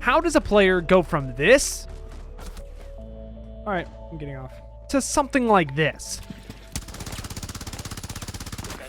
How does a player go from this? All right, I'm getting off. To something like this.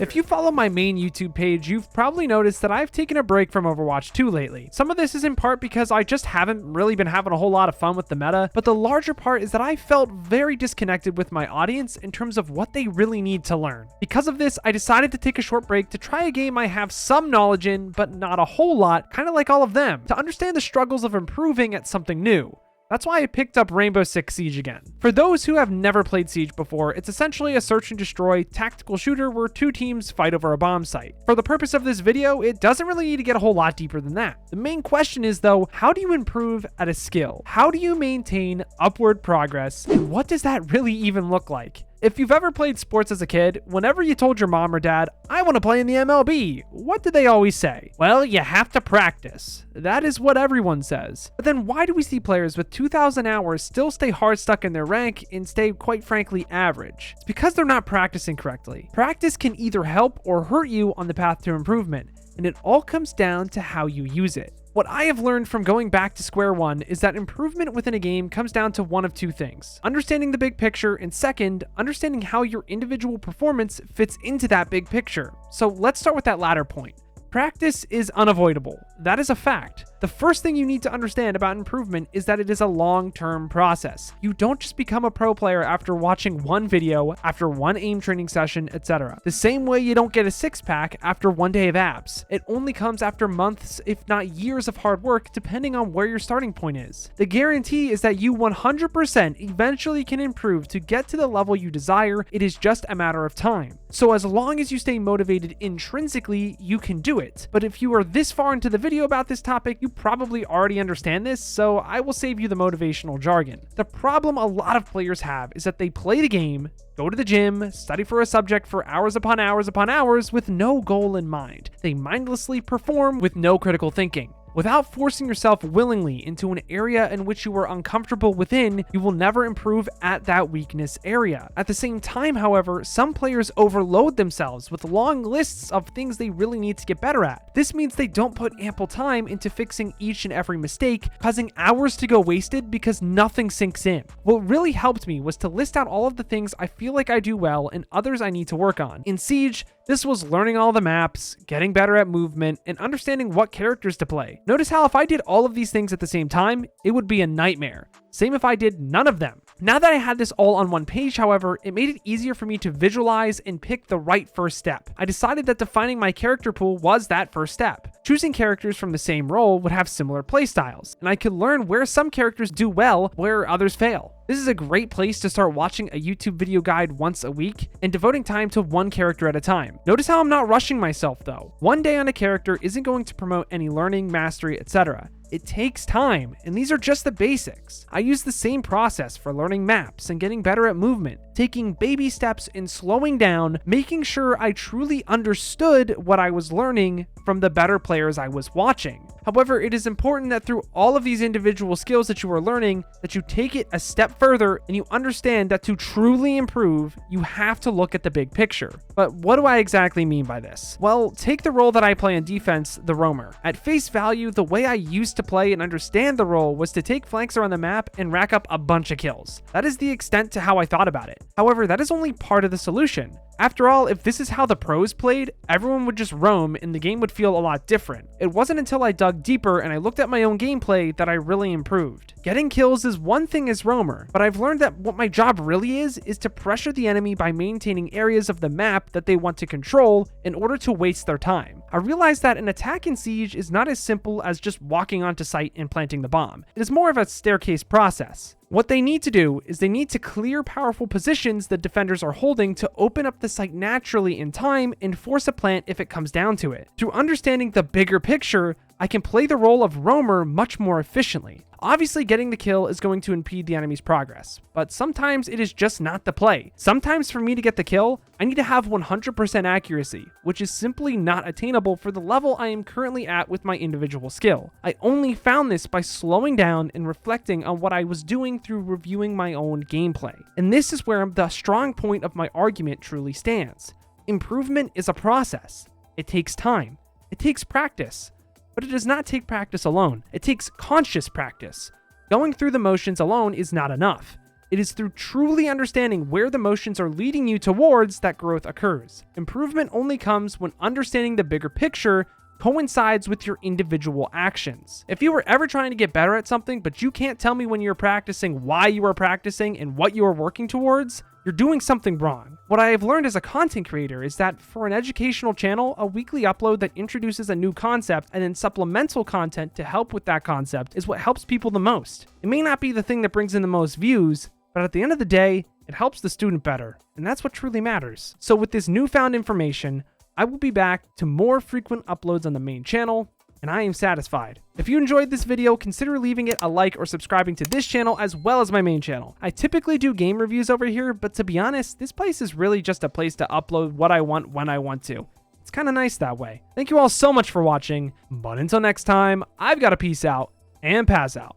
If you follow my main YouTube page, you've probably noticed that I've taken a break from Overwatch 2 lately. Some of this is in part because I just haven't really been having a whole lot of fun with the meta, but the larger part is that I felt very disconnected with my audience in terms of what they really need to learn. Because of this, I decided to take a short break to try a game I have some knowledge in, but not a whole lot, kind of like all of them, to understand the struggles of improving at something new. That's why I picked up Rainbow Six Siege again. For those who have never played Siege before, it's essentially a search and destroy tactical shooter where two teams fight over a bomb site. For the purpose of this video, it doesn't really need to get a whole lot deeper than that. The main question is though, how do you improve at a skill? How do you maintain upward progress? And what does that really even look like? If you've ever played sports as a kid, whenever you told your mom or dad, I want to play in the MLB, what did they always say? Well, you have to practice. That is what everyone says. But then why do we see players with 2,000 hours still stay hard stuck in their rank and stay, quite frankly, average? It's because they're not practicing correctly. Practice can either help or hurt you on the path to improvement, and it all comes down to how you use it. What I have learned from going back to square one is that improvement within a game comes down to one of two things: understanding the big picture, and second, understanding how your individual performance fits into that big picture. So let's start with that latter point. Practice is unavoidable. That is a fact. The first thing you need to understand about improvement is that it is a long-term process. You don't just become a pro player after watching one video, after one aim training session, etc. The same way you don't get a six-pack after one day of abs. It only comes after months, if not years of hard work, depending on where your starting point is. The guarantee is that you 100% eventually can improve to get to the level you desire. It is just a matter of time. So as long as you stay motivated intrinsically, you can do it. But if you are this far into the video about this topic, you probably already understand this, so I will save you the motivational jargon. The problem a lot of players have is that they play the game, go to the gym, study for a subject for hours upon hours upon hours with no goal in mind. They mindlessly perform with no critical thinking. Without forcing yourself willingly into an area in which you are uncomfortable within, you will never improve at that weakness area. At the same time, however, some players overload themselves with long lists of things they really need to get better at. This means they don't put ample time into fixing each and every mistake, causing hours to go wasted because nothing sinks in. What really helped me was to list out all of the things I feel like I do well and others I need to work on. In Siege, this was learning all the maps, getting better at movement, and understanding what characters to play. Notice how if I did all of these things at the same time, it would be a nightmare. Same if I did none of them. Now that I had this all on one page, however, it made it easier for me to visualize and pick the right first step. I decided that defining my character pool was that first step. Choosing characters from the same role would have similar playstyles, and I could learn where some characters do well, where others fail. This is a great place to start watching a YouTube video guide once a week and devoting time to one character at a time. Notice how I'm not rushing myself though. One day on a character isn't going to promote any learning, mastery, etc. It takes time, and these are just the basics. I use the same process for learning maps and getting better at movement, taking baby steps and slowing down, making sure I truly understood what I was learning from the better players I was watching. However, it is important that through all of these individual skills that you are learning, that you take it a step further and you understand that to truly improve, you have to look at the big picture. But what do I exactly mean by this? Well, take the role that I play in defense, the roamer. At face value, the way I used to play and understand the role was to take flanks around the map and rack up a bunch of kills. That is the extent to how I thought about it. However, that is only part of the solution. After all, if this is how the pros played, everyone would just roam and the game would feel a lot different. It wasn't until I dug deeper and I looked at my own gameplay that I really improved. Getting kills is one thing as roamer, but I've learned that what my job really is to pressure the enemy by maintaining areas of the map that they want to control in order to waste their time. I realized that an attack in Siege is not as simple as just walking onto site and planting the bomb. It is more of a staircase process. What they need to do is they need to clear powerful positions that defenders are holding to open up the site naturally in time and force a plant if it comes down to it. Through understanding the bigger picture, I can play the role of roamer much more efficiently. Obviously, getting the kill is going to impede the enemy's progress, but sometimes it is just not the play. Sometimes for me to get the kill, I need to have 100% accuracy, which is simply not attainable for the level I am currently at with my individual skill. I only found this by slowing down and reflecting on what I was doing through reviewing my own gameplay. And this is where the strong point of my argument truly stands. Improvement is a process. It takes time. It takes practice. But it does not take practice alone. It takes conscious practice. Going through the motions alone is not enough. It is through truly understanding where the motions are leading you towards that growth occurs. Improvement only comes when understanding the bigger picture coincides with your individual actions. If you were ever trying to get better at something, but you can't tell me when you're practicing why you are practicing and what you are working towards, you're doing something wrong. What I have learned as a content creator is that for an educational channel, a weekly upload that introduces a new concept and then supplemental content to help with that concept is what helps people the most. It may not be the thing that brings in the most views, but at the end of the day, it helps the student better, and that's what truly matters. So with this newfound information, I will be back to more frequent uploads on the main channel, and I am satisfied. If you enjoyed this video, consider leaving it a like or subscribing to this channel as well as my main channel. I typically do game reviews over here, but to be honest, this place is really just a place to upload what I want when I want to. It's kind of nice that way. Thank you all so much for watching, but until next time, I've got to peace out and pass out.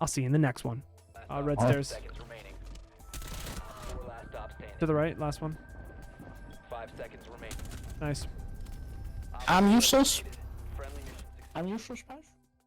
I'll see you in the next one. Red stairs. To the right, last one. 5 seconds remaining. Nice. I'm useless. I'm useless, guys.